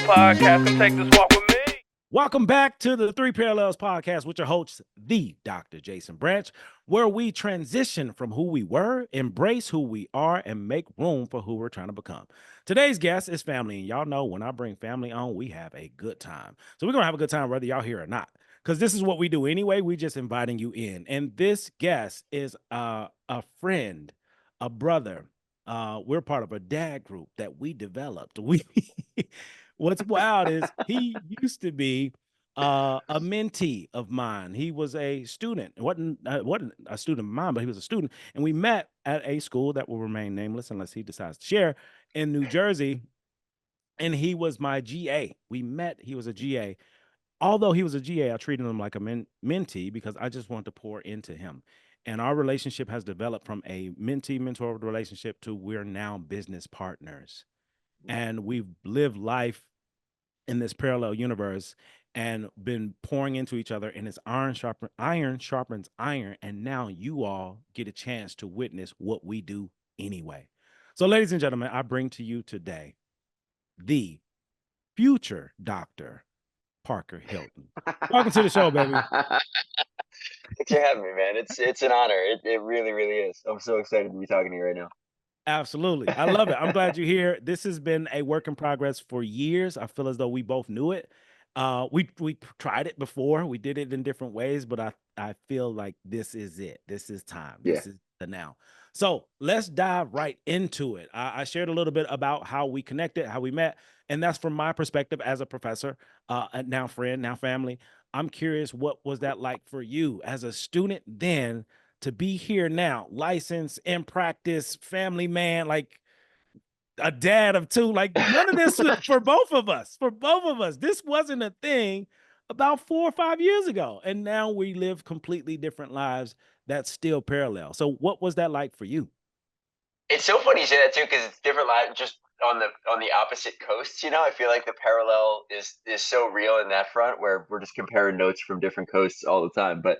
podcast and take this walk with me. Welcome back to the Three Parallels podcast with your host, the Dr. Jason Branch, where we transition from who we were, embrace who we are, and make room for who we're trying to become. Today's guest is family, and y'all know when I bring family on, we have a good time. So we're going to have a good time whether y'all here or not, because this is what we do anyway. We just inviting you in. And this guest is a friend, a brother. We're part of a dad group that we developed. What's wild is he used to be a mentee of mine. He was a student. Wasn't a student of mine, but he was a student. And we met at a school that will remain nameless unless he decides to share in New Jersey. And he was my GA. We met. He was a GA. Although he was a GA, I treated him like a mentee because I just wanted to pour into him. And our relationship has developed from a mentee mentor relationship to we're now business partners. And we've lived life in this parallel universe and been pouring into each other, and it's iron sharpens iron, and now you all get a chance to witness what we do anyway. So ladies and gentlemen, I bring to you today the future Dr. Parker Hilton. Welcome to the show, baby. Thanks for having me, man. It's an honor. It really, really is. I'm so excited to be talking to you right now. Absolutely. I love it. I'm glad you're here. This has been a work in progress for years. I feel as though we both knew it. We tried it before. We did it in different ways, but I feel like this is it. This is time. This is the now. So let's dive right into it. I shared a little bit about how we connected, how we met, and that's from my perspective as a professor, now friend, now family. I'm curious, what was that like for you as a student then to be here now, licensed, in practice, family man, like a dad of two? Like none of this was for both of us. For both of us, this wasn't a thing about 4 or 5 years ago, and now we live completely different lives that's still parallel. So, what was that like for you? It's so funny you say that too, because it's different life just on the opposite coasts. I feel like the parallel is so real in that front where we're just comparing notes from different coasts all the time. But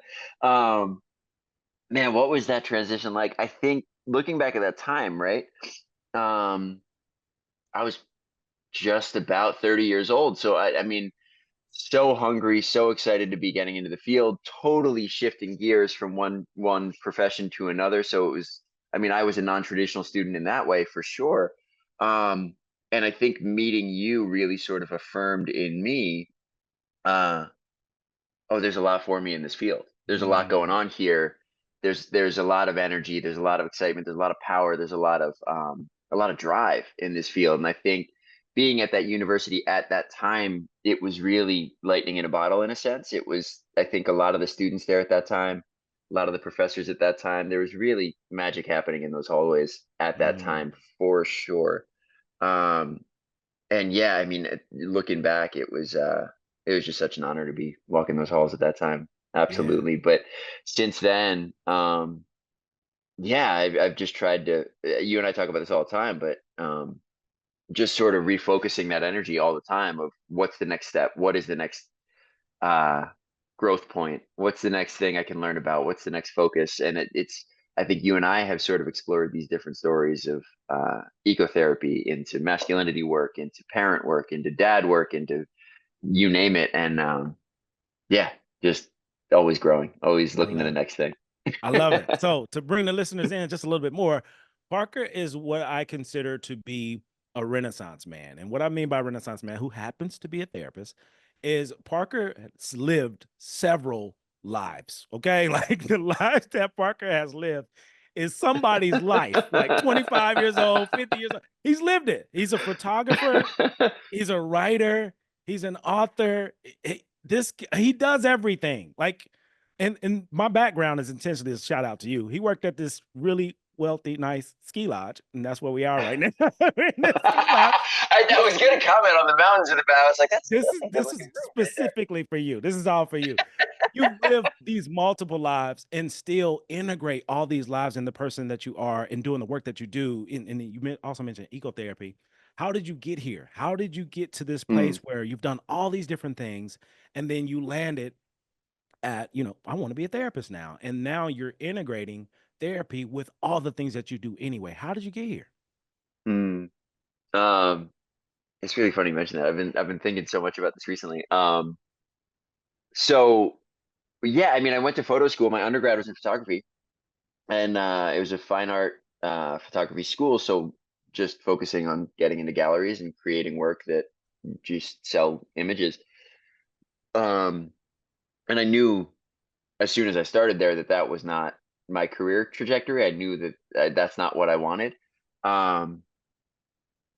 man, what was that transition like? I think looking back at that time, right? I was just about 30 years old. So I mean, so hungry, so excited to be getting into the field, totally shifting gears from one profession to another. So it was, I mean, I was a non-traditional student in that way for sure. And I think meeting you really sort of affirmed in me, uh, oh, there's a lot for me in this field. There's a lot going on here. There's a lot of energy. There's a lot of excitement. There's a lot of power. There's a lot of drive in this field. And I think being at that university at that time, it was really lightning in a bottle in a sense. It was, I think, a lot of the students there at that time, a lot of the professors at that time. There was really magic happening in those hallways at that time for sure. Um, and yeah, I mean, looking back, it was just such an honor to be walking those halls at that time. Absolutely. But since then, yeah, I've just tried to, you and I talk about this all the time, but just sort of refocusing that energy all the time of what's the next step? What is the next uh, growth point? What's the next thing I can learn about? What's the next focus? And I think you and I have sort of explored these different stories of ecotherapy into masculinity work, into parent work, into dad work, into you name it. And yeah, just always growing, always looking at the next thing. I love it. So to bring the listeners in just a little bit more, Parker is what I consider to be a Renaissance man. And what I mean by Renaissance man, who happens to be a therapist, is Parker has lived several lives. Okay. Like the lives that Parker has lived is somebody's life, like 25 years old, 50 years old. He's lived it. He's a photographer, he's a writer, he's an author. He does everything. Like, and my background is intentionally a shout out to you. He worked at this really wealthy, nice ski lodge, and that's where we are right now. I was going to comment on the mountains in the back. I was like, this is specifically for you. This is all for you. You live these multiple lives and still integrate all these lives in the person that you are and doing the work that you do. And you also mentioned ecotherapy. How did you get here? How did you get to this place where you've done all these different things and then you landed at, I want to be a therapist now. And now you're integrating therapy with all the things that you do anyway. How did you get here? Um, It's really funny you mention that. I've been thinking so much about this recently. So yeah, I mean, I went to photo school. My undergrad was in photography, and it was a fine art photography school. So just focusing on getting into galleries and creating work that just sell images. Um, and I knew as soon as I started there that that was not my career trajectory. I knew that that's not what I wanted. Um,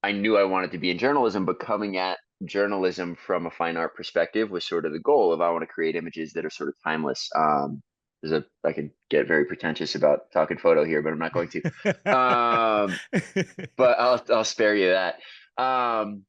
I knew I wanted to be in journalism, but coming at journalism from a fine art perspective was sort of the goal of I want to create images that are sort of timeless. I could get very pretentious about talking photo here, but I'm not going to. But I'll spare you that. Um,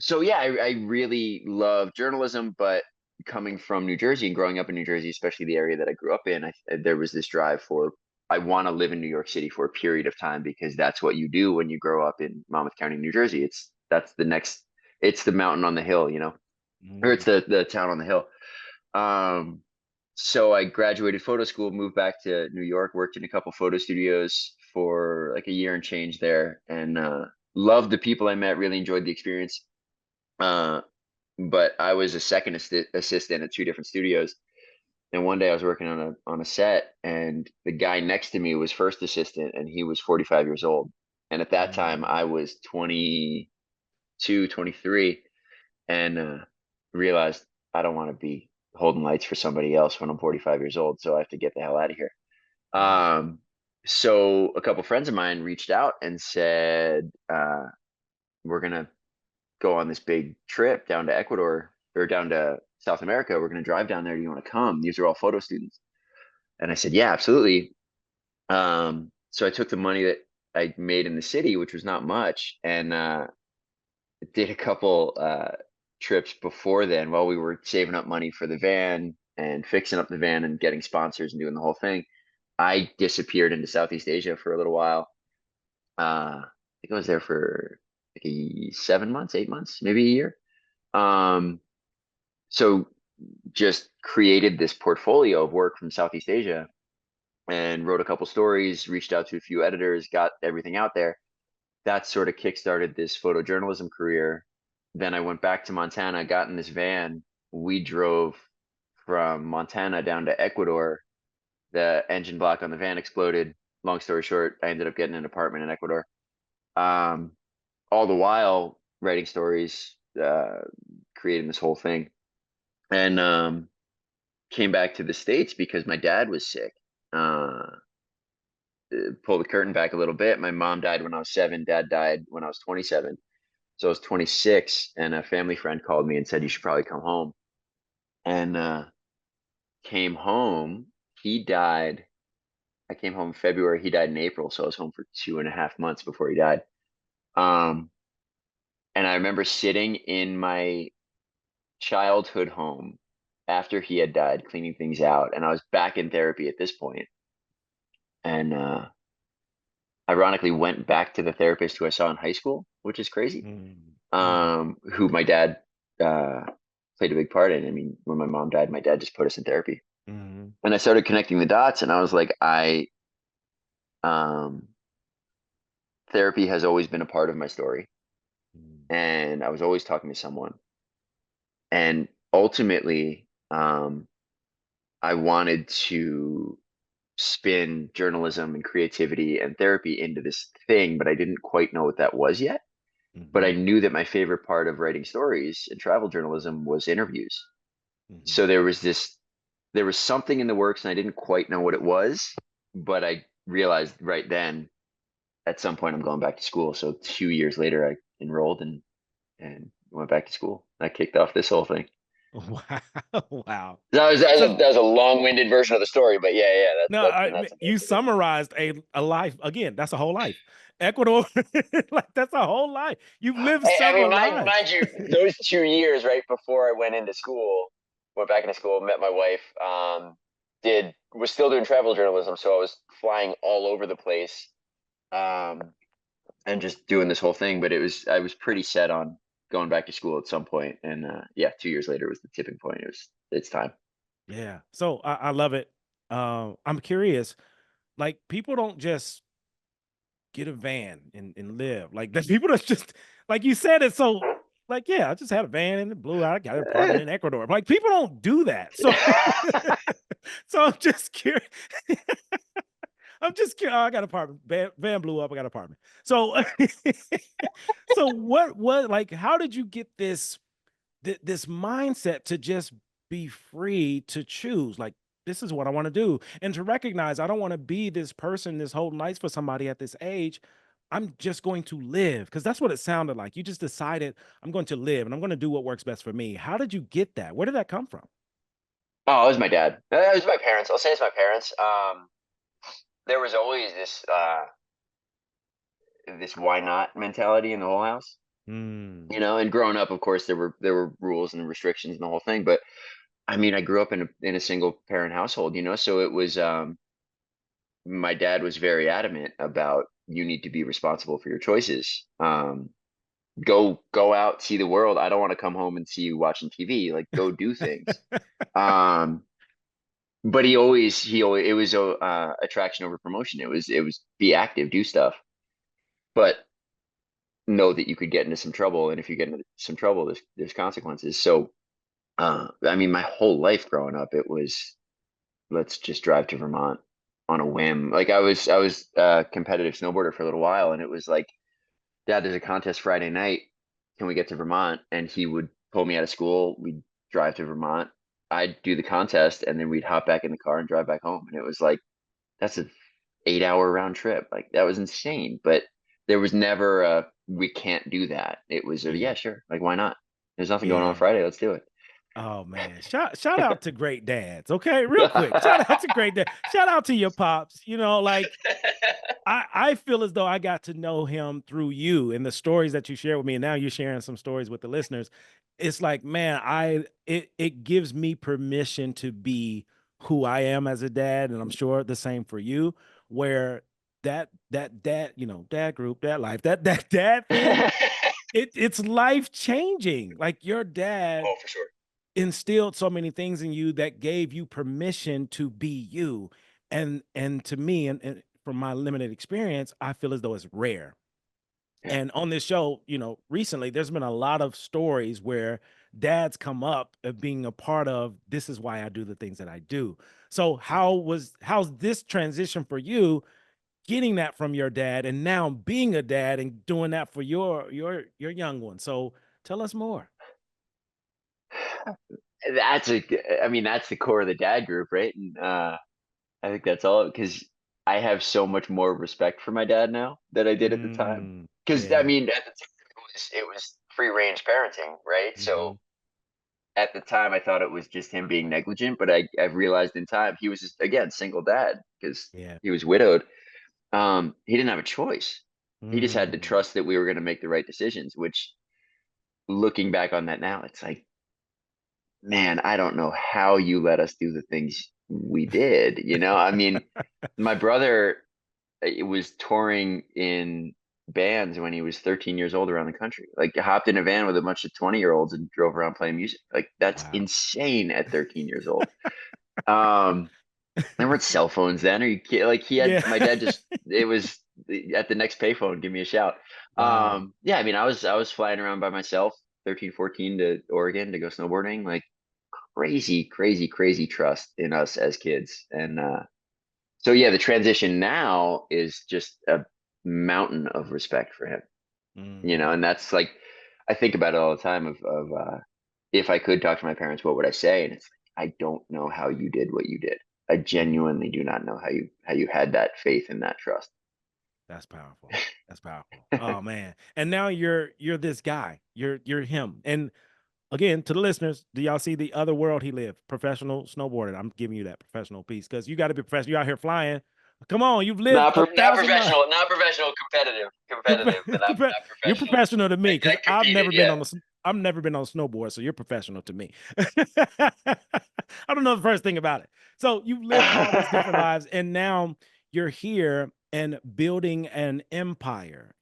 so yeah, I really love journalism, but coming from New Jersey and growing up in New Jersey, especially the area that I grew up in, there was this drive for I want to live in New York City for a period of time because that's what you do when you grow up in Monmouth County, New Jersey. That's the next, it's the mountain on the hill, or it's Mm. the town on the hill. Um, so I graduated photo school, moved back to New York, worked in a couple photo studios for like a year and change there, and loved the people I met, really enjoyed the experience. Uh, but I was a second assistant at two different studios. And one day I was working on a set, and the guy next to me was first assistant, and he was 45 years old. And at that time, I Mm. was 22, 23, and realized I don't want to be holding lights for somebody else when I'm 45 years old, so I have to get the hell out of here. Right. Um, so a couple friends of mine reached out and said, "We're gonna go on this big trip down to Ecuador or down to South America. We're gonna drive down there. Do you want to come?" These are all photo students. And I said, "Yeah, absolutely." So I took the money that I made in the city, which was not much, and did a couple trips before then while we were saving up money for the van and fixing up the van and getting sponsors and doing the whole thing. I disappeared into Southeast Asia for a little while. I think I was there for like 7 months, 8 months, maybe a year. Um, so just created this portfolio of work from Southeast Asia and wrote a couple stories, reached out to a few editors, got everything out there. That sort of kickstarted this photojournalism career. Then I went back to Montana, got in this van. We drove from Montana down to Ecuador. The engine block on the van exploded. Long story short, I ended up getting an apartment in Ecuador. Um, all the while writing stories, creating this whole thing, and came back to the States because my dad was sick. Uh, Pull the curtain back a little bit. My mom died when I was 7. Dad died when I was 27. So I was 26, and a family friend called me and said, "You should probably come home." And came home. He died. I came home in February. He died in April. So I was home for 2.5 months before he died. Um, and I remember sitting in my childhood home after he had died, cleaning things out. And I was back in therapy at this point. And ironically went back to the therapist who I saw in high school, which is crazy. Mm. Mm. Who my dad uh, played a big part in. I mean, when my mom died, my dad just put us in therapy, Mm. and I started connecting the dots, and I was like, um, therapy has always been a part of my story, Mm. and I was always talking to someone, and ultimately, I wanted to spin journalism and creativity and therapy into this thing, but I didn't quite know what that was yet. But I Mhm. knew that my favorite part of writing stories and travel journalism was interviews. Mhm. So there was something in the works and I didn't quite know what it was, but I realized right then at some point I'm going back to school. So 2 years later I enrolled and went back to school. That kicked off this whole thing. Wow. Wow. That So was a long-winded version of the story, but yeah, no, that's the nuts and you bolts of it. summarized a life again. That's a whole life. Ecuador, like that's a whole life. You've lived I mean, several lives. mind you, those 2 years right before I went into school, went back into school, met my wife, did was still doing travel journalism, so I was flying all over the place, um, and just doing this whole thing. But I was pretty set on going back to school at some point, and yeah, 2 years later was the tipping point. It's time. Yeah. So I love it. I'm curious. Like people don't just get a van and live like the people that's just like you said it so like, yeah, I just had a van and it blew out. I got an apartment in Ecuador. Like, people don't do that. So, so I'm just curious. I'm just curious. Oh, I got an apartment. Van blew up. I got an apartment. So, so what, like, how did you get this mindset to just be free to choose? Like, this is what I want to do. And to recognize I don't want to be this person this whole night for somebody at this age. I'm just going to live, because that's what it sounded like. You just decided I'm going to live and I'm going to do what works best for me. How did you get that? Where did that come from? Oh, it was my dad. It was my parents. I'll say it's my parents. There was always this why not mentality in the whole house. Mm. And growing up, of course, there were rules and restrictions and the whole thing. But I mean, I grew up in a single parent household, so it was my dad was very adamant about you need to be responsible for your choices. Go out, see the world. I don't want to come home and see you watching TV. Like, go do things. Um, but he always it was attraction over promotion. It was be active, do stuff, but know that you could get into some trouble, and if you get into some trouble, there's consequences. So I mean, my whole life growing up, it was let's just drive to Vermont on a whim. Like, I was a competitive snowboarder for a little while, and it was like, Dad, there's a contest Friday night. Can we get to Vermont? And he would pull me out of school. We'd drive to Vermont. I'd do the contest, and then we'd hop back in the car and drive back home. And it was like, that's an 8-hour round trip. Like, that was insane. But there was never a we can't do that. It was a Yeah. yeah, sure. Like, why not? There's nothing going on Yeah. Friday. Let's do it. Oh man, shout out to great dads. Okay, real quick. Shout out to great dad. Shout out to your pops. Like, I feel as though I got to know him through you and the stories that you share with me, and now you're sharing some stories with the listeners. It's like, man, it gives me permission to be who I am as a dad, and I'm sure the same for you, where that dad, dad group, dad life, that dad thing, it's life changing. Like, your dad Oh, for sure. instilled so many things in you that gave you permission to be you. And to me, and from my limited experience, I feel as though it's rare. Yeah. And on this show, recently there's been a lot of stories where dads come up of being a part of, this is why I do the things that I do. So how's this transition for you, getting that from your dad and now being a dad and doing that for your young one? So tell us more. I mean, that's the core of the dad group, right? And I think that's all because I have so much more respect for my dad now than I did at the time. Because I Yeah. mean, at the time it was free range parenting, right? Hmm. So at the time, I thought it was just him being negligent, but I've realized in time he was just, again, single dad because Yeah. he was widowed. He didn't have a choice. He just had to Mm. trust that we were going to make the right decisions. Which, looking back on that now, it's like, man, I don't know how you let us do the things we did. I mean, my brother was touring in bands when he was 13 years old around the country. Like, hopped in a van with a bunch of 20-year-olds and drove around playing music. Like, that's Wow. insane at 13 years old. Um, there weren't cell phones then. Are you kidding? Like, Yeah. my dad just, it was at the next payphone, give me a shout. Wow. Yeah, I mean, I was flying around by myself, 13, 14, to Oregon to go snowboarding. Like, crazy, crazy, crazy trust in us as kids. And so yeah, the transition now is just a mountain of respect for him. Mhm. And that's like, I think about it all the time of if I could talk to my parents, what would I say? And it's like, I don't know how you did what you did. I Mhm. genuinely do not know how you had that faith and that trust. That's powerful. That's powerful. Oh man. And now you're this guy. You're him. And again, to the listeners, do y'all see the other world he lived? Professional snowboarder. I'm giving you that professional piece because you got to be professional. You out here flying. Come on, you've lived Not a not thousand miles. professional, not professional, competitive, but not You're professional. professional to me because I competed, yeah. I've never been on a snowboard, so you're professional to me. I don't know the first thing about it. So you've lived all these different lives, and now you're here and building an empire,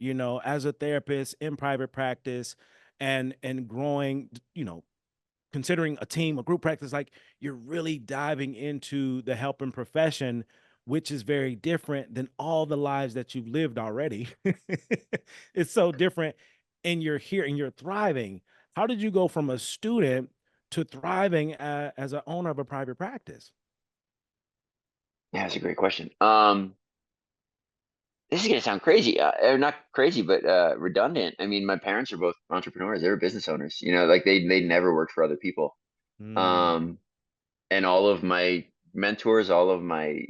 as a therapist in private practice and growing, considering a team, a group practice. Like, you're really diving into the helping profession, which is very different than all the lives that you've lived already. It's so different, and you're here and you're thriving. how did you go from a student to thriving as an owner of a private practice? Yeah, that's a great question. This is gonna sound crazy, or not crazy, but redundant. I mean, my parents are both entrepreneurs. They were business owners. Like they never worked for other people. Mm, Um, and all of my mentors, all of my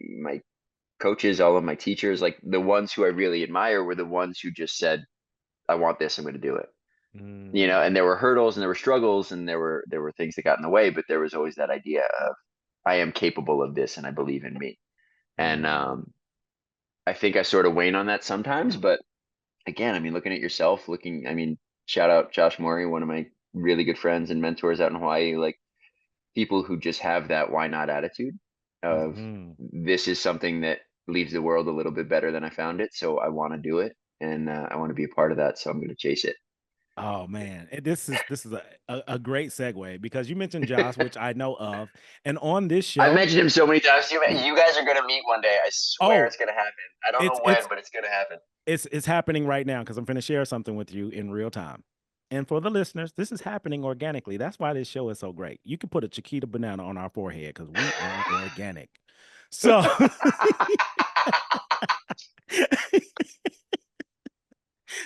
coaches, all of my teachers, like the ones who I really admire were the ones who just said, "I want this. I'm going to do it." mm, And there were hurdles and there were struggles and there were things that got in the way, but there was always that idea of, I am capable of this and I believe in me. And mm, I think I sort of wane on that sometimes, but again, I mean, looking at yourself, I mean, shout out Josh Maury, one of my really good friends and mentors out in Hawaii, like people who just have that why not attitude of, mhm. this is something that leaves the world a little bit better than I found it. So I want to do it and I want to be a part of that. So I'm going to chase it. Oh man, this is a great segue because you mentioned Josh, which I know of, and on this I've show, mentioned him so many times. You guys are going to meet one day. I swear oh, it's going to happen. I don't it's know when, it's but it's going to happen. it's happening right now because I'm going to share something with you in real time. And for the listeners, this is happening organically. That's why this show is so great. You can put a Chiquita banana on our forehead because we are organic. So,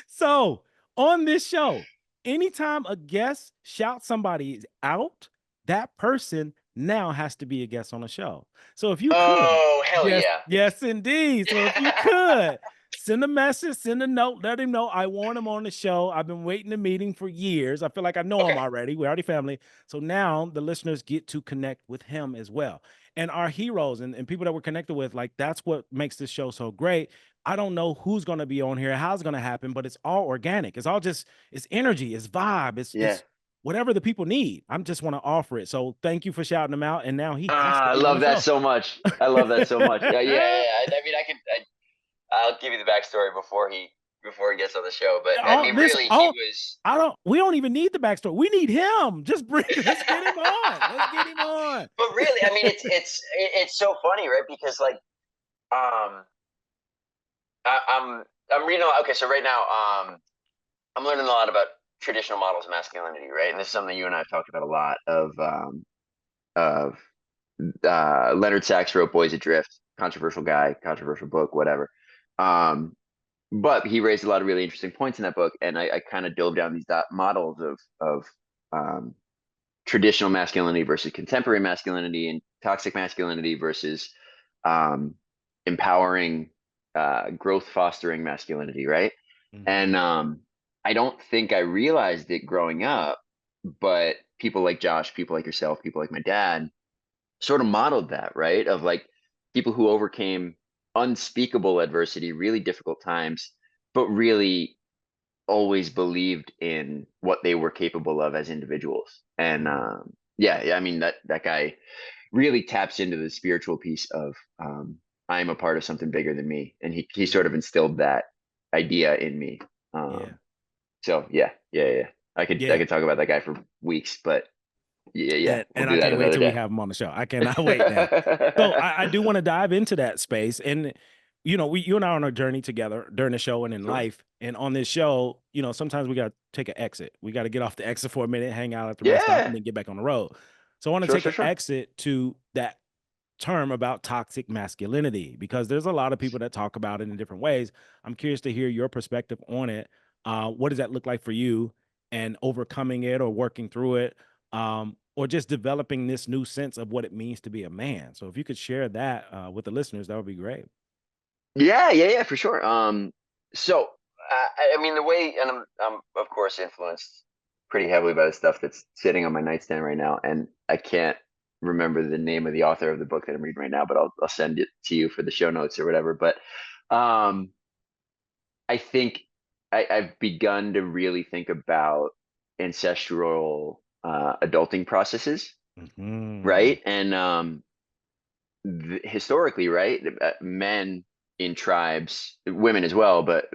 so on this show, anytime a guest shouts somebody out, that person now has to be a guest on the show. So if you could, Oh, hell yes, yeah. yes, indeed. So if you could send a message, send a note, let him know I want him on the show. I've been waiting to meet him for years. I feel like I know him Okay. already. We're already family. So now the listeners get to connect with him as well. And our heroes and people that we're connected with, like that's what makes this show so great. I don't know who's going to be on here, how it's going to happen, but it's all organic. It's all just it's energy, it's vibe, Yeah. it's whatever the people need. I'm just want to offer it. So thank you for shouting him out. And now he has to I be on love the that show. so much. I love that so much. Yeah, yeah, yeah. I mean, I'll give you the backstory before he gets on the show. But I all mean, this really, he all was. I don't we don't even need the backstory. We need him. Just bring let's get him on. Let's get him on. But really, I mean, it's so funny, right? Because like, um, I'm reading a lot. Okay, so right now, I'm learning a lot about traditional models of masculinity, right? And this is something you and I have talked about a lot. Of Leonard Sachs wrote Boys Adrift, controversial guy, controversial book, whatever. Um, but he raised a lot of really interesting points in that book, and I kind of dove down these models of um, traditional masculinity versus contemporary masculinity, and toxic masculinity versus um, empowering, growth fostering masculinity, right? And Mhm. I don't think I realized it growing up, but people like Josh, people like yourself, people like my dad sort of modeled that, right? Of like people who overcame unspeakable adversity, really difficult times, but really always believed in what they were capable of as individuals. And Mm. yeah, I mean that guy really taps into the spiritual piece of, I am a part of something bigger than me, and he sort of Mm. instilled that idea in me. Yeah. So yeah. I Yeah. could talk about that guy for weeks, but yeah, we'll And do I that can't wait another till we day. have him on the show. I cannot wait now. So I do want to dive into that space. And you and I are on a journey together during the show and in Sure. life. And on this show, sometimes we got to take an exit. We got to get off the exit for a minute, hang out at the rest stop, and Yeah. then get back on the road. So I want to Sure, take sure, an sure. exit to that term about toxic masculinity because there's a lot of people that talk about it in different ways. I'm curious to hear your perspective on it. What does that look like for you and overcoming it or working through it? Or just developing this new sense of what it means to be a man. So if you could share that with the listeners, that would be great. Yeah, for sure. So I mean, the way, and I'm of course influenced pretty heavily by the stuff that's sitting on my nightstand right now, and I can't remember the name of the author of the book that I'm reading right now, but I'll send it to you for the show notes or whatever. But um, I think I've begun to really think about ancestral adulting processes, Mhm. right? And historically, right, men in tribes, women as well, but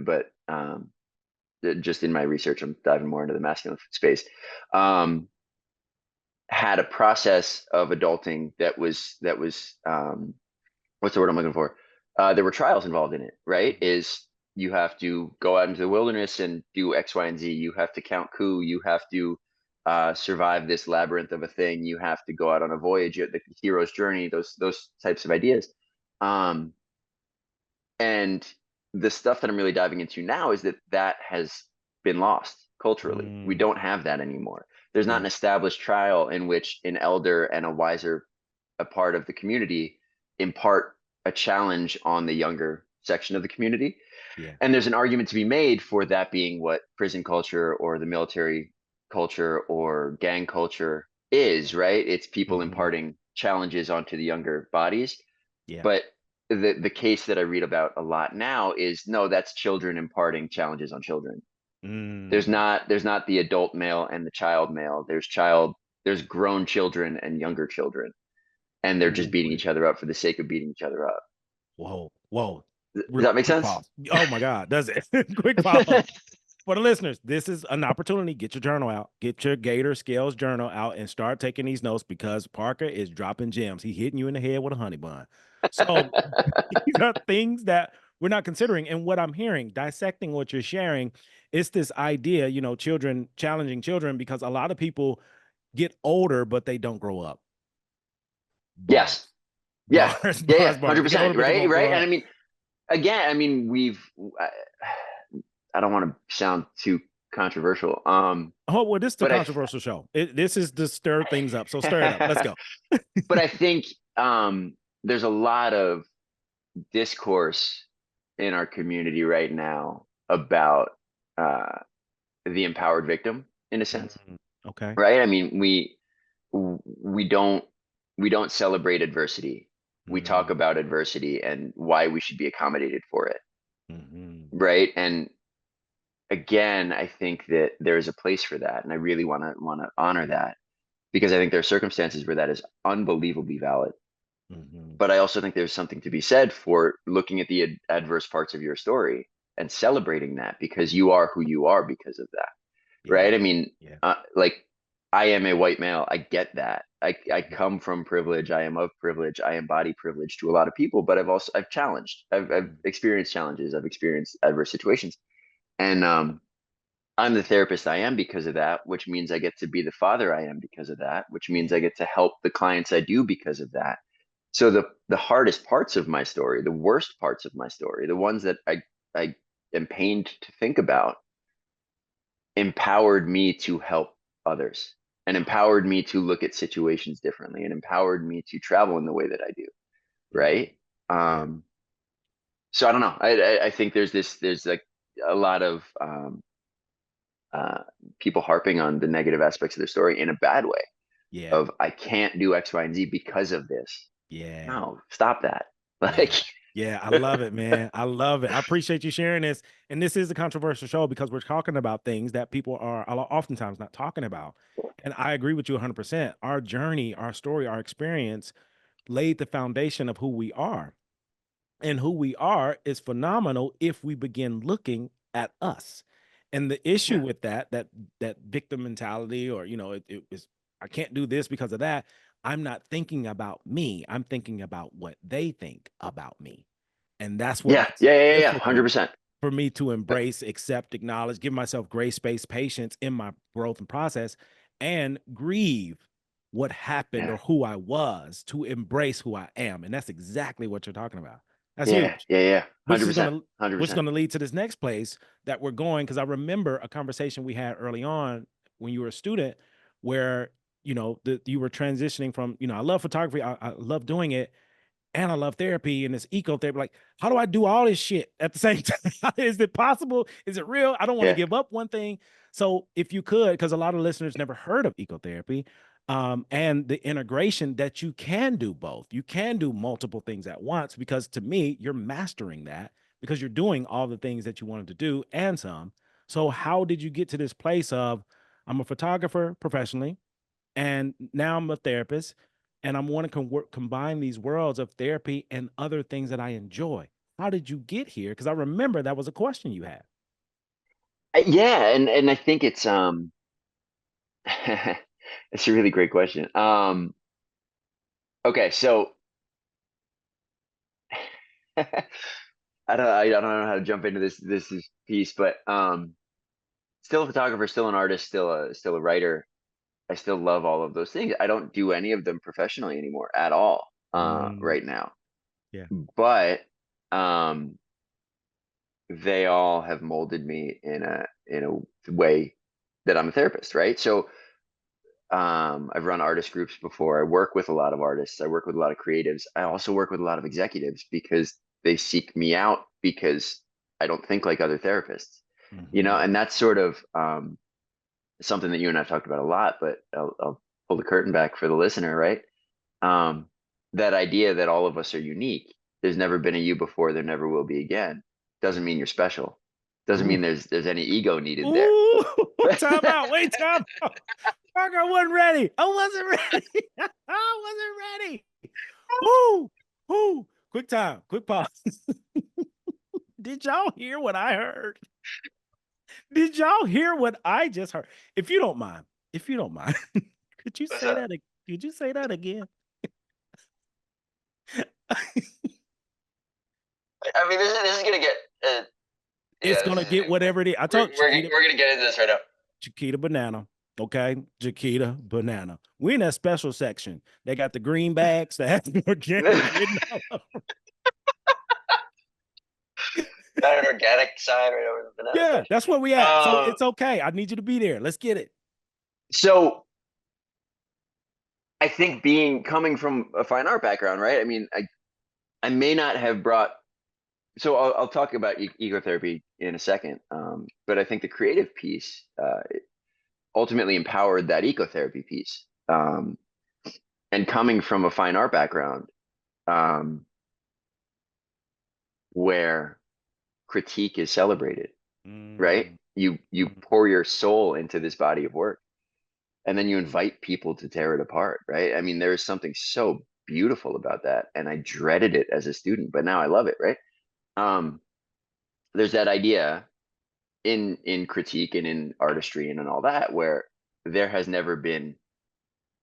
just in my research, I'm diving more into the masculine space. Um, had a process of adulting that was what's the word I'm looking for? There were trials involved in it, right? Is you have to go out into the wilderness and do X, Y, and Z. You have to count coup. You have to survive this labyrinth of a thing, you have to go out on a voyage, the hero's journey, those types of ideas. Um, and the stuff that I'm really diving into now is that that has been lost culturally. We Mm, don't have that anymore. There's not yeah. an established trial in which an elder and a wiser a part of the community impart a challenge on the younger section of the community. Yeah. And there's an argument to be made for that being what prison culture or the military culture or gang culture is, right? It's people Hmm. imparting challenges onto the younger bodies. Yeah. But the case that I read about a lot now is no, that's children imparting challenges on children. Mm. There's not the adult male and the child male. There's grown children and younger children, and they're just Ooh, beating each other up for the sake of beating each other up. whoa, whoa. Does that make Quick sense? pause. Oh my God, does it? Quick pause. For the listeners, this is an opportunity. Get your journal out. Get your Gator Scales journal out and start taking these notes because Parker is dropping gems. He's hitting you in the head with a honey bun. So these are things that we're not considering. And what I'm hearing, dissecting what you're sharing, is this idea, children challenging children because a lot of people get older, but they don't grow up. Bars, Yes. Yeah. bars, Yeah. bars, Yeah. bars. They get older, 100%. but they Right. won't grow Right. And I up. mean, again, I mean, I don't want to sound too controversial. Oh, well, this is the But controversial show. This is to stir things up. So stir it up. Let's go. but I think there's a lot of discourse in our community right now about uh, the empowered victim, in a sense, Mm, okay. right? I mean, we don't we don't celebrate adversity. We talk Mm, about adversity and why we should be accommodated for it, mhm. right? And again, I think that there is a place for that, and I really want to honor that because I think there are circumstances where that is unbelievably valid. Mhm. But I also think there's something to be said for looking at the adverse parts of your story and celebrating that because you are who you are because of that, Yeah. right? I mean, Yeah. like I am a white male. I get that. I Mhm. come from privilege. I am of privilege. I embody privilege to a lot of people, but I've challenged. I've Mhm. experienced challenges. I've experienced adverse situations, and I'm the therapist I am because of that, which means I get to be the father I am because of that, which means I Yeah. get to help the clients I do because of that. So the hardest parts of my story, the worst parts of my story, the ones that I am pained to think about, empowered me to help others and empowered me to look at situations differently and empowered me to travel in the way that I do, Mhm. right? Yeah. Um, so I don't know. I think there's like a lot of uh, people harping on the negative aspects of their story in a bad way Yeah. of I can't do X, Y, and Z because of this. Yeah. No, stop that. Yeah. Like, Yeah. I love it, man. I love it. I appreciate you sharing this. And this is a controversial show because we're talking about things that people are oftentimes not talking about. And I agree with you 100%. Our journey, our story, our experience laid the foundation of who we are. And who we are is phenomenal if we begin looking at us. And the issue yeah, with that victim mentality, or it is, I can't do this because of that. I'm not thinking about me. I'm thinking about what they think about me. And that's what yeah, makes yeah, it yeah, yeah, difficult 100%. for me to embrace, accept, acknowledge, give myself grace, space, patience in my growth and process, and grieve what happened Yeah, or who I was to embrace who I am. And that's exactly what you're talking about. That's yeah, huge. yeah, yeah, Which is 100%, gonna which is 100%. gonna lead to this next place that we're going. Because I remember a conversation we had early on when you were a student where you were transitioning from, I love photography, I love doing it, and I love therapy and this eco therapy. Like, how do I do all this shit at the same time? Is it possible? Is it real? I don't want to Yeah, give up one thing. So if you could, because a lot of listeners never heard of ecotherapy, and the integration that you can do both. You can do multiple things at once because to me, you're mastering that because you're doing all the things that you wanted to do and some. So how did you get to this place of I'm a photographer professionally? And now I'm a therapist, and I'm want to combine these worlds of therapy and other things that I enjoy. How did you get here? Because I remember that was a question you had. yeah, and I think it's it's a really great question. Okay, so I don't know how to jump into this piece, but still a photographer, still an artist, still a writer. I still love all of those things. I don't do any of them professionally anymore at all, right now. Yeah. But they all have molded me in a way that I'm a therapist, right? So I've run artist groups before. I work with a lot of artists. I work with a lot of creatives. I also work with a lot of executives because they seek me out because I don't think like other therapists, and that's sort of something that you and I've talked about a lot, but I'll pull the curtain back for the listener, right? Um, that idea that all of us are unique. There's never been a you before, there never will be again. Doesn't mean you're special. Doesn't Ooh. mean there's any ego needed there. Ooh, time out. Wait, time out. Fuck, I wasn't ready. I wasn't ready. I wasn't ready. Woo, woo. Quick time, quick pause. Did y'all hear what I heard? Did y'all hear what I just heard? If you don't mind, could you What's say up? that? Could you say that again? I mean, this is gonna get It's gonna get whatever it is. I told Chiquita, we're gonna get into this right now. Chiquita Banana. Okay, Chiquita Banana. We in that special section. They got the green bags that have organic written all over. Got an organic sign right over the banana Yeah, section. that's where we at. So it's okay. I need you to be there. Let's get it. So I think coming from a fine art background, right? I mean, I may not have brought. So I'll talk about ecotherapy in a second, but I think the creative piece ultimately empowered that ecotherapy piece. And coming from a fine art background, um, where critique is celebrated, right? You pour your soul into this body of work, and then you invite people to tear it apart, right? I mean, there is something so beautiful about that, and I dreaded it as a student, but now I love it, right? Um, there's that idea in critique and in artistry and in all that where there has never been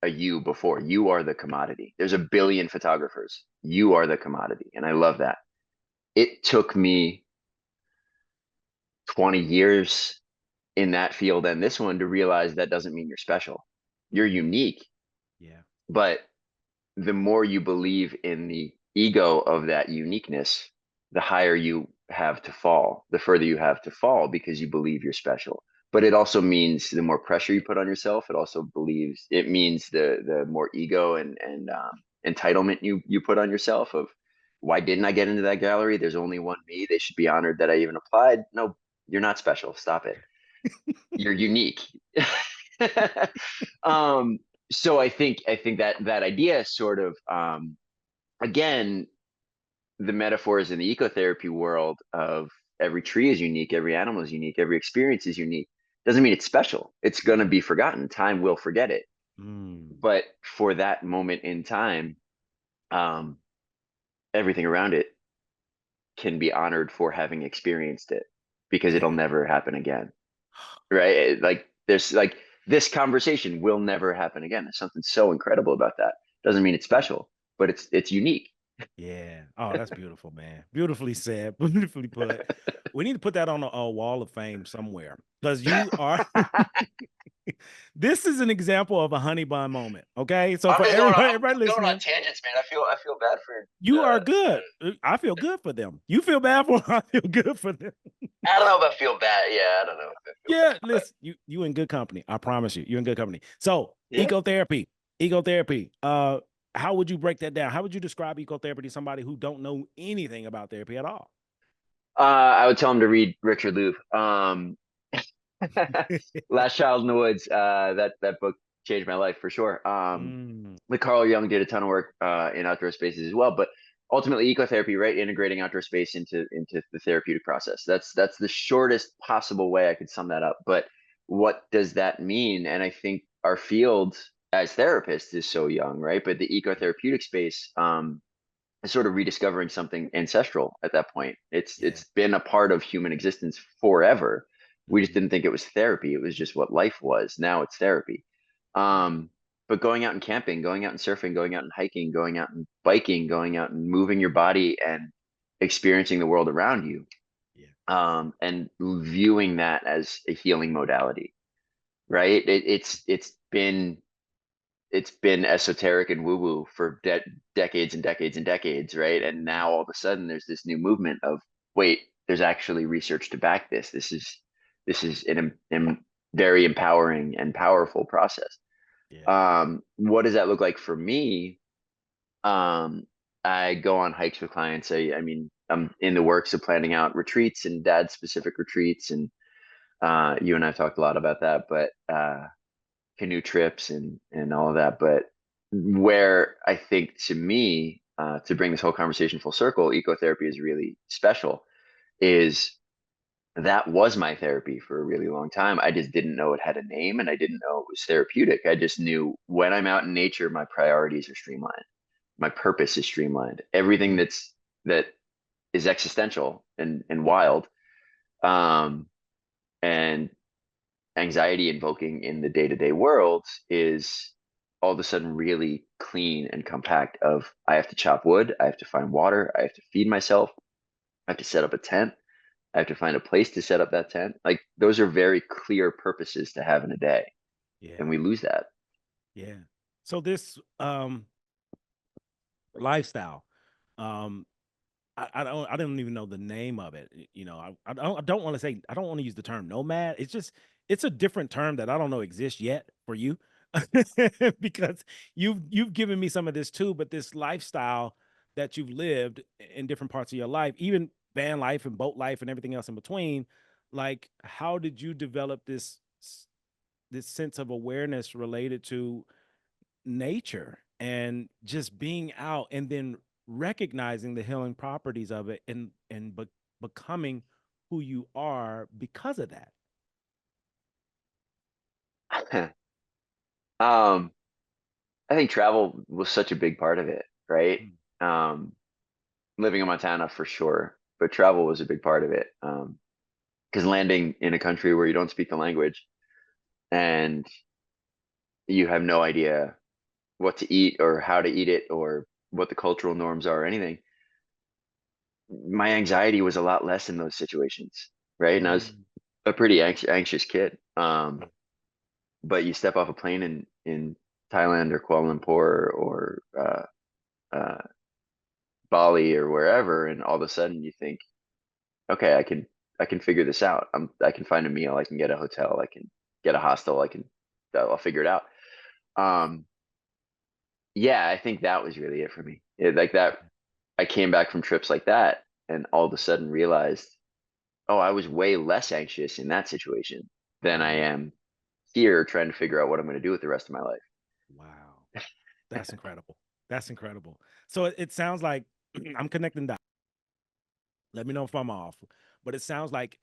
a you before. You are the commodity. There's a billion photographers. You are the commodity, and I love that. It took me 20 years in that field and this one to realize that doesn't mean you're special. You're unique, Yeah. but the more you believe in the ego of that uniqueness, the higher you have to fall, the further you have to fall because you believe you're special. But it also means the more pressure you put on yourself, it means the more ego and entitlement you put on yourself of why didn't I get into that gallery? There's only one me. They should be honored that I even applied. No, you're not special. Stop it. You're unique. um, so I think that idea sort of again, the metaphors in the ecotherapy world of every tree is unique, every animal is unique, every experience is unique doesn't mean it's special. It's going to be forgotten. Time will forget it. But for that moment in time, um, everything around it can be honored for having experienced it because it'll Yeah. never happen again. Right? Like there's like this conversation will never happen again. There's something so incredible about that. Doesn't mean it's special, but it's unique. Yeah. Oh, that's beautiful, man. Beautifully said. Beautifully put. We need to put that on a wall of fame somewhere because you are. This is an example of a honey bun moment. Okay, so I'm for just everybody going on listening, tangents, man. I feel bad for you are good. I feel good for them. You feel bad for them. I feel good for them. I don't know if I feel bad. Yeah, I don't know if I feel Yeah, bad. listen, you in good company. I promise you, you're in good company. So Yeah. ecotherapy. How would you break that down? How would you describe ecotherapy to somebody who don't know anything about therapy at all? I would tell him to read Richard Louv. Last Child in the Woods. That book changed my life for sure. Mm, Like Carl Jung did a ton of work in outdoor spaces as well, but ultimately ecotherapy, right? Integrating outdoor space into the therapeutic process. That's the shortest possible way I could sum that up. But what does that mean? And I think our field as therapists is so young, right? But the ecotherapeutic space is sort of rediscovering something ancestral at that point. yeah. It's been a part of human existence forever. We just Mhm. didn't think it was therapy. It was just what life was. Now it's therapy. Yeah. But going out and camping, going out and surfing, going out and hiking, going out and biking, going out and moving your body and experiencing the world around you, Yeah. and viewing that as a healing modality, right? It's been esoteric and woo woo for decades and decades and decades, right? And now all of a sudden there's this new movement of, wait, there's actually research to back this. This is an very empowering and powerful process. Yeah. What does that look like for me? I go on hikes with clients. I mean, I'm in the works of planning out retreats and dad specific retreats. And you and I've talked a lot about that, but canoe trips and all of that. But where I think to me, to bring this whole conversation full circle, ecotherapy is really special, is that was my therapy for a really long time. I just didn't know it had a name and I didn't know it was therapeutic. I just knew when I'm out in nature, my priorities are streamlined. My purpose is streamlined. Everything that is existential and wild, um, and anxiety invoking in the day-to-day world is all of a sudden really clean and compact of I have to chop wood, I have to find water, I have to feed myself, I have to set up a tent, I have to find a place to set up that tent. Like those are very clear purposes to have in a day. Yeah. And we lose that. Yeah. So this lifestyle, um, I don't even know the name of it. You know, I don't want to say, I don't want to use the term nomad. It's just, it's a different term that I don't know exists yet for you because you've given me some of this too, but this lifestyle that you've lived in different parts of your life, even van life and boat life and everything else in between, like how did you develop this sense of awareness related to nature and just being out and then recognizing the healing properties of it and becoming who you are because of that? um, I think travel was such a big part of it, right? Mm. Um, living in Montana for sure, but travel was a big part of it. Because landing in a country where you don't speak the language and you have no idea what to eat or how to eat it or what the cultural norms are or anything, my anxiety was a lot less in those situations, right? And I was Mm. a pretty anxious kid. But you step off a plane in Thailand or Kuala Lumpur or uh, Bali or wherever, and all of a sudden you think, okay, I can figure this out. I can find a meal. I can get a hotel. I can get a hostel. I'll figure it out. Um, yeah, I think that was really it for me. Like that, I came back from trips like that and all of a sudden realized, oh, I was way less anxious in that situation than I Mm. am here trying to figure out what I'm going to do with the rest of my life. Wow. That's incredible. That's incredible. So it sounds like I'm connecting dots. Let me know if I'm off. But it sounds like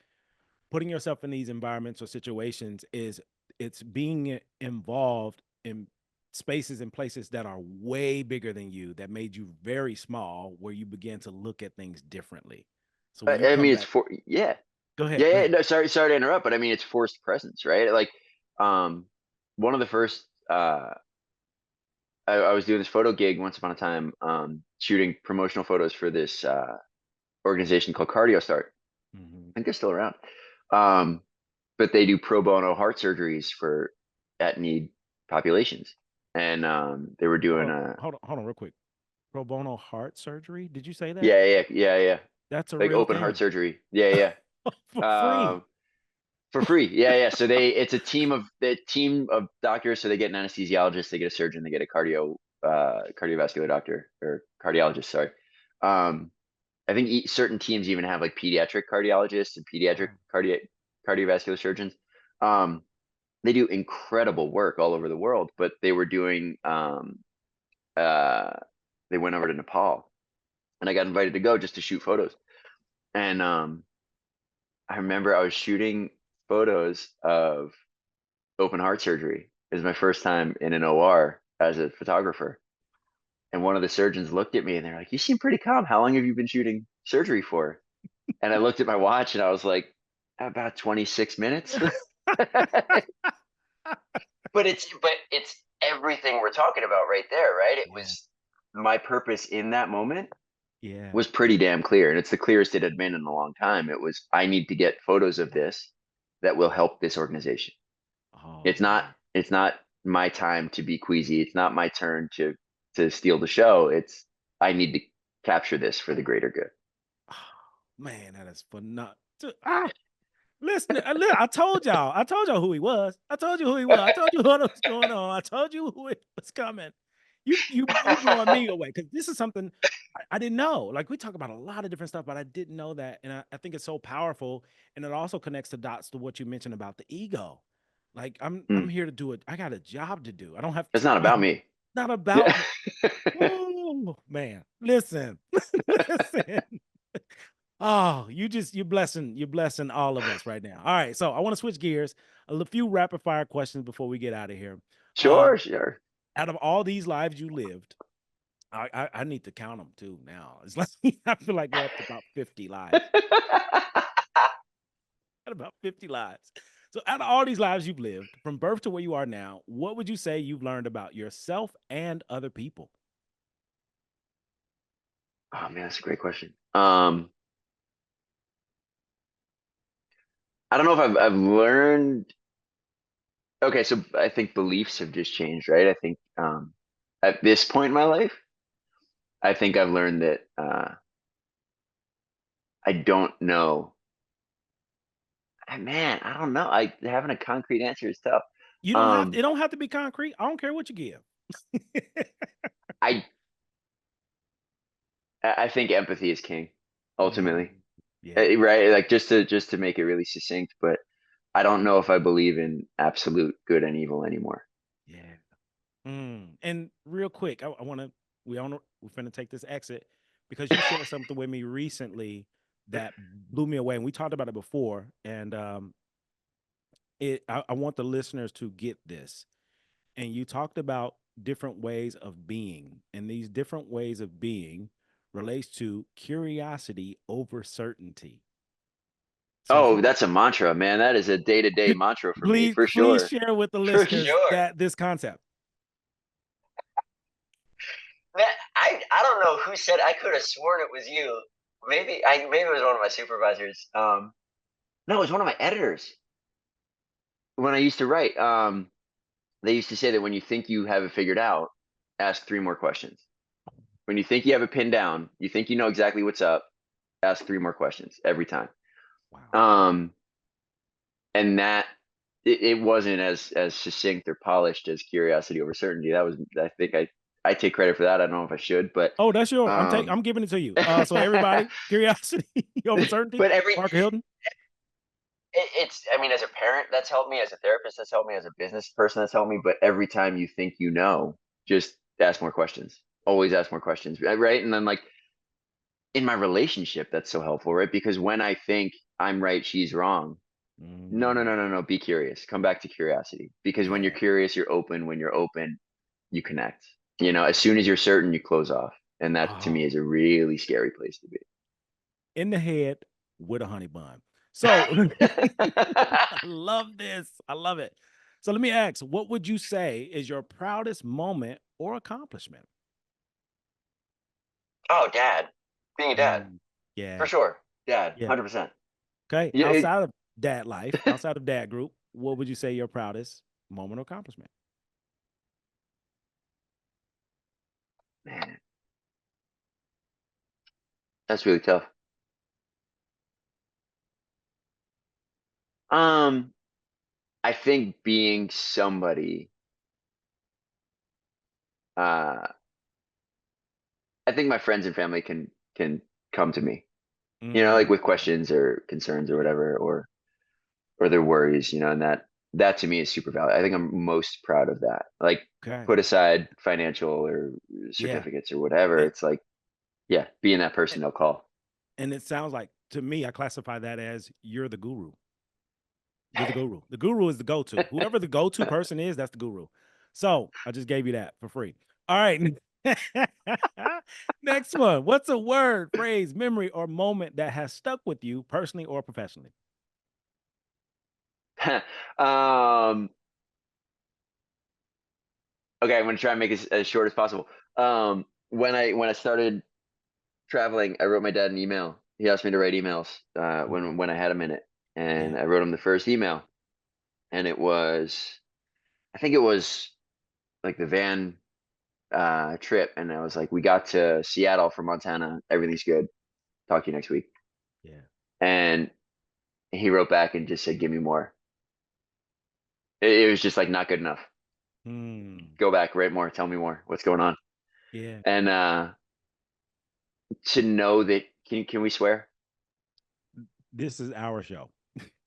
putting yourself in these environments or situations is it's being involved in spaces and places that are way bigger than you that made you very small where you begin to look at things differently. So when you I come mean, it's back, for yeah, go ahead, yeah, go yeah. ahead. No, sorry to interrupt, but I mean, it's forced presence, right? Like, um, one of the first, I was doing this photo gig once upon a time, shooting promotional photos for this organization called Cardio Start. Mhm. I think they're still around. Um, but they do pro bono heart surgeries for at need populations, and they were doing a Hold on real quick. Pro bono heart surgery? Did you say that? yeah, That's a like real open heart thing. surgery. Yeah, For yeah. free. For free. Yeah. So it's a team of doctors. So they get an anesthesiologist, they get a surgeon, they get a cardiovascular doctor or cardiologist. Sorry. Um, I think certain teams even have like pediatric cardiologists and pediatric Wow. cardiovascular surgeons. Um, they do incredible work all over the world, but they were doing, uh, they went over to Nepal and I got invited to go just to shoot photos. And, I remember I was shooting photos of open heart surgery. It was my first time in an OR as a photographer. And one of the surgeons looked at me and they're like, "You seem pretty calm. How long have you been shooting surgery for?" And I looked at my watch and I was like, "About 26 minutes." But it's everything we're talking about right there, right? It Yeah. was my purpose in that moment Yeah. was pretty damn clear. And it's the clearest it had been in a long time. It was, I need to get photos of this that will help this organization. Oh It's not man. it's not my time to be queasy. It's not my turn to steal the show. It's I need to capture this for the greater good. Oh, man, that is phenomenal. Listen, I told y'all who he was. I told you who he was. I told you what was going on. I told you who it was coming. You blowing me away because this is something I didn't know. Like we talk about a lot of different stuff, but I didn't know that, and I think it's so powerful, and it also connects the dots to what you mentioned about the ego. Like I'm here to do it. I got a job to do. I don't have It's to. not about me. Not about me. Oh man, listen, listen. Oh, you're blessing all of us right now. All right, so I want to switch gears. Few rapid fire questions before we get out of here. Sure, sure. Out of all these lives you lived, I need to count them too now. It's like I feel like we're up to about 50 lives. At about 50 lives. So out of all these lives you've lived, from birth to where you are now, what would you say you've learned about yourself and other people? Oh man, that's a great question. I don't know if I've learned. Okay, so I think beliefs have just changed, right? I think at this point in my life, I think I've learned that I don't know. Man, I don't know. Having a concrete answer is tough. You don't have Um, it don't have to be concrete. I don't care what you give. I I think empathy is king, ultimately. Yeah, Right? Like just to make it really succinct, but I don't know if I believe in absolute good and evil anymore. yeah. And real quick, I want to we're finna take this exit because you shared something with me recently that blew me away, and we talked about it before. And I want the listeners to get this. And you talked about different ways of being, and these different ways of being relates to curiosity over certainty. So if you Oh, that's a mantra, man. That is a day-to-day could mantra for me, please for please sure. share with the For listeners sure. that this concept. Man, I don't know who said. I could have sworn it was you. Maybe it was one of my supervisors. No, it was one of my editors when I used to write. They used to say that when you think you have it figured out, ask three more questions. When you think you have it pinned down, you think you know exactly what's up, ask three more questions every time. Wow. Um, and that it wasn't as succinct or polished as curiosity over certainty. That was, I think I take credit for that. I don't know if I should, but Oh, that's yours. um, I'm giving it to you. So everybody, curiosity over certainty. but Parker Hilton. it's, I mean, as a parent, that's helped me. As a therapist, that's helped me. As a business person, that's helped me. But every time you think you know, just ask more questions. Always ask more questions, right? And then like in my relationship, that's so helpful, right? Because when I think I'm right, she's wrong. No, no, Mm, no, no, no. Be curious. Come back to curiosity. Because when you're yeah. curious, you're open. When you're open, you connect. As soon as you're certain, you close off. And that to me Oh, is a really scary place to be. in the head with a honey bun. So I love this. I love it. So let me ask, what would you say is your proudest moment or accomplishment? Oh, dad. Being a dad, for Yeah. sure. Dad, Yeah. 100%. Okay. Yeah, Outside of dad life, outside of dad group, what would you say your proudest moment or accomplishment? man, that's really tough. Um, I think being somebody, uh, I think my friends and family can come to me, like Mm, with questions or concerns or yeah. whatever, or their worries, and that to me is super valuable. I think I'm most proud of that. Like Okay. put aside financial or Yeah. certificates or whatever. And, It's like, yeah, being that person they'll call. and it sounds like to me, I classify that as you're the guru. You're the guru. The guru is the go-to. Whoever the go-to person is, that's the guru. So I just gave you that for free. All right. Next one. What's a word, phrase, memory, or moment that has stuck with you personally or professionally? um, okay, I'm gonna try and make it as short as possible. When I started traveling, I wrote my dad an email. He asked me to write emails when I had a minute, and Yeah. I wrote him the first email, and I think it was like the van trip, and I was like, we got to Seattle from Montana. Everything's good. Talk to you next week. Yeah. And he wrote back and just said, give me more. It was just like not good enough. Hmm. Go back, write more, tell me more. What's going on? Yeah. And to know that can we swear? This is our show.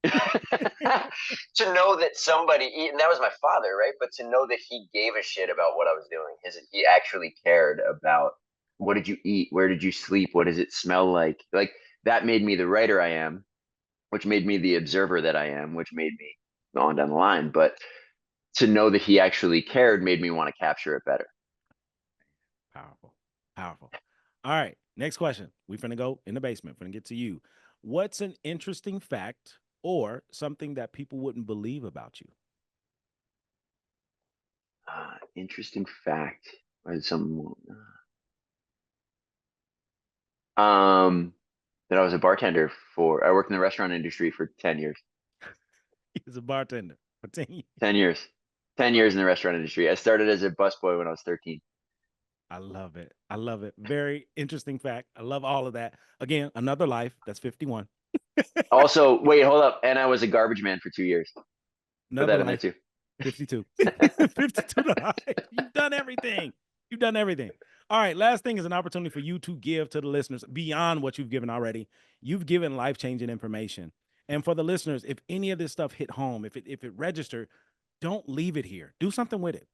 To know that and that was my father, right? But to know that he gave a shit about what I was doing, he actually cared about what did you eat, where did you sleep, what does it smell like? Like that made me the writer I am, which made me the observer that I am, which made me go on down the line. But to know that he actually cared made me want to capture it better. Powerful. Powerful. All right. Next question. We finna go in the basement. Finna get to you. What's an interesting fact or something that people wouldn't believe about you? Interesting fact. Or some um that I was a bartender I worked in the restaurant industry for 10 years. He's a bartender for 10 years. 10 years. I 10 love years it. in the restaurant industry. I started as a busboy when I was 13. I love it. I love it. Very interesting fact. I love all of that. Again, another life. That's 51. Also, wait, hold up. And I was a garbage man for 2 years. Put Another that in there life. too. 52. 52 to life. You've done everything. You've done everything. All right. Last thing is an opportunity for you to give to the listeners beyond what you've given already. You've given life-changing information. And for the listeners, if any of this stuff hit home, if it registered, don't leave it here. Do something with it.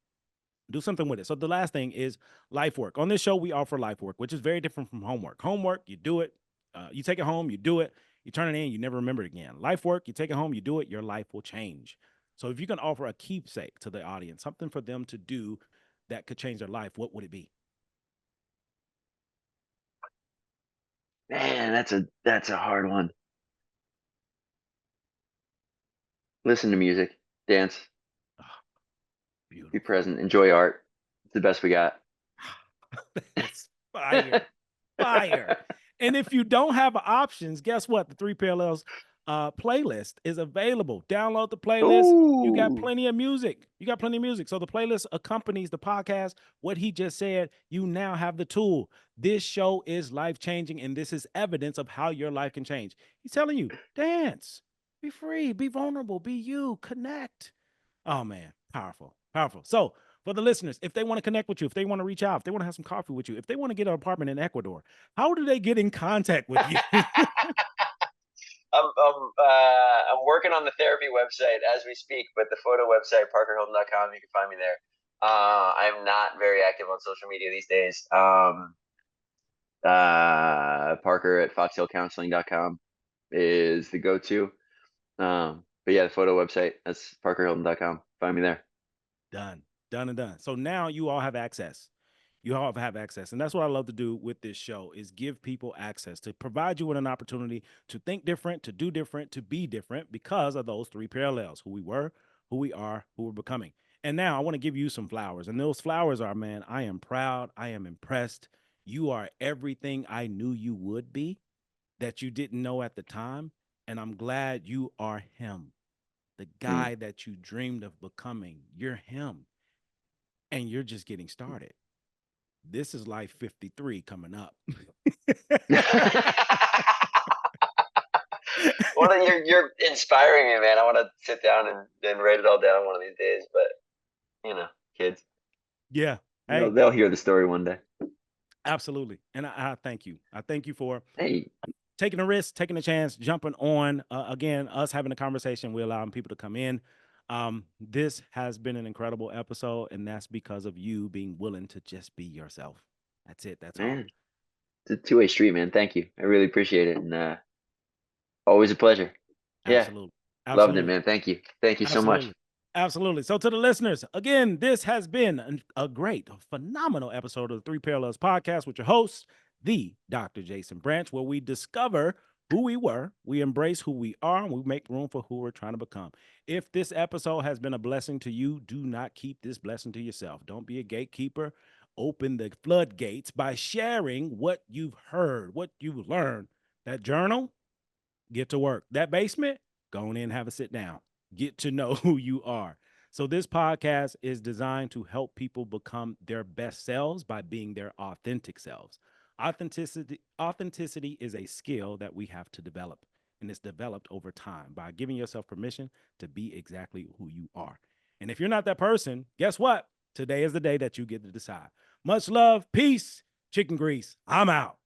Do something with it. So the last thing is life work. On this show, we offer life work, which is very different from homework. Homework, you do it, you take it home, you do it, you turn it in, you never remember it again. Life work, you take it home, you do it, your life will change. So if you can offer a keepsake to the audience, something for them to do that could change their life, what would it be? Man, that's a hard one. Listen to music, dance, Oh, be beautiful. present, enjoy art. It's the best we got. That's fire. Fire. And if you don't have options, guess what? The Three Parallels playlist is available. Download the playlist. You got Ooh. plenty of music. You got plenty of music. So the playlist accompanies the podcast. What he just said, you now have the tool. This show is life changing, and this is evidence of how your life can change. He's telling you, dance, be free, be vulnerable, be you, connect. Oh man, powerful, powerful. So for the listeners, if they want to connect with you, if they want to reach out, if they want to have some coffee with you, if they want to get an apartment in Ecuador, how do they get in contact with you? I'm working on the therapy website as we speak, but the photo website, parkerhilton.com, you can find me there. I'm not very active on social media these days. Parker at foxhillcounseling.com is the go-to. But yeah, the photo website, that's parkerhilton.com. Find me there. Done, done and done. So now you all have access. You all have access. And that's what I love to do with this show is give people access to provide you with an opportunity to think different, to do different, to be different because of those three parallels, who we were, who we are, who we're becoming. And now I want to give you some flowers. And those flowers are, man, I am proud. I am impressed. You are everything I knew you would be that you didn't know at the time. And I'm glad you are him, the Mm. guy that you dreamed of becoming. You're him. And you're just getting started. This is life 53 coming up. Well, you're inspiring me, man. I want to sit down and write it all down one of these days. But kids, Yeah. they'll Hey, they'll hear the story one day. absolutely. And I thank you. I thank you for Hey, taking a risk, taking a chance, jumping on. Again, us having a conversation, we're allowing people to come in. This has been an incredible episode, and that's because of you being willing to just be yourself. That's it. That's all. man, it's a two-way street, man. Thank you. I really appreciate it, and always a pleasure. Yeah, Absolutely. loved it, Absolutely. man. Thank you. Thank you so much. Absolutely. Absolutely. So, to the listeners, again, this has been a great, phenomenal episode of the Three Parallels podcast with your host, the Dr. Jason Branch, where we discover who we were, we embrace who we are, and we make room for who we're trying to become. If this episode has been a blessing to you, do not keep this blessing to yourself. Don't be a gatekeeper. Open the floodgates by sharing what you've heard, what you've learned. That journal, get to work. That basement, go on in and have a sit down. Get to know who you are. So this podcast is designed to help people become their best selves by being their authentic selves. Authenticity is a skill that we have to develop, and it's developed over time by giving yourself permission to be exactly who you are. And if you're not that person, guess what? Today is the day that you get to decide. Much love, peace, chicken grease. I'm out.